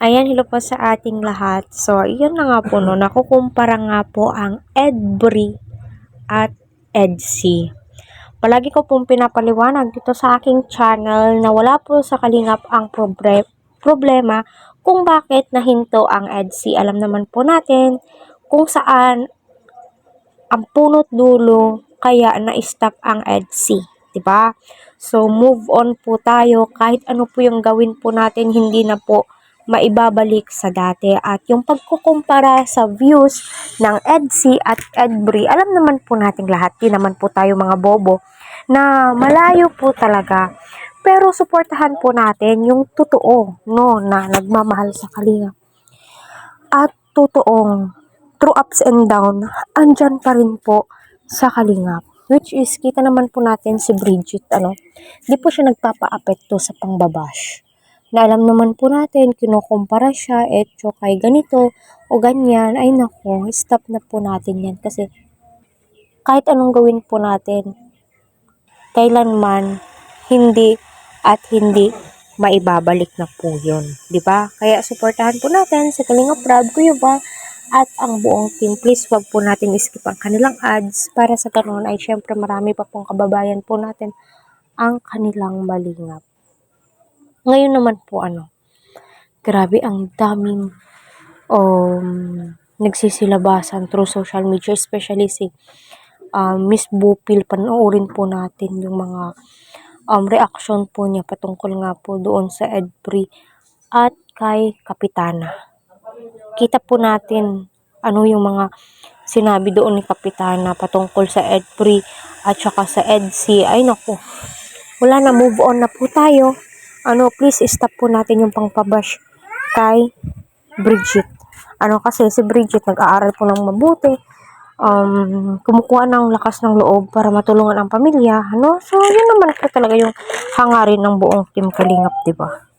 Ayan, hello po sa ating lahat. So, iyon na nga po, no, nakukumpara nga po ang EDBRI at EDSI. Palagi ko pong pinapaliwanag dito sa aking channel na wala po sa kalingap ang problema kung bakit nahinto ang EDSI. Alam naman po natin kung saan ang punot dulo kaya na-stop ang EDSI. Diba? So, move on po tayo. Kahit ano po yung gawin po natin, hindi na po maibabalik sa dati. At yung pagkukumpara sa views ng EDSI at EDBRI, alam naman po natin lahat, di naman po tayo mga bobo, na malayo po talaga. Pero suportahan po natin yung totoo, no, na nagmamahal sa Kalinga. At totoong, through ups and down, andyan pa rin po sa Kalingap. Which is, kita naman po natin si Bridget, di po siya nagpapa-apekto sa pangbabash. Na alam naman po natin, kinukumpara siya, kay ganito o ganyan, ay nako, stop na po natin yan. Kasi kahit anong gawin po natin, kailanman hindi at hindi maibabalik na po yun. Diba? Kaya suportahan po natin sa Kalingap Rab, Kuya Bal, at ang buong team. Please wag po natin skip ang kanilang ads para sa karoon ay syempre marami pa pong kababayan po natin ang kanilang malingap. Ngayon naman po grabe ang daming nagsisilabasan through social media, especially si Miss Bupil. Panoorin po natin yung mga reaction po niya patungkol nga po doon sa EDBRI at kay Kapitana. Kita po natin yung mga sinabi doon ni Kapitana patungkol sa EDBRI at saka sa EDSI. Ay naku, wala na, move on na po tayo. Please stop po natin yung pangpabash kay Bridget. Kasi si Bridget nag-aaral po ng mabuti, kumukuha ng lakas ng loob para matulungan ang pamilya, So, yun naman po talaga yung hangarin ng buong Team Kalingap, diba?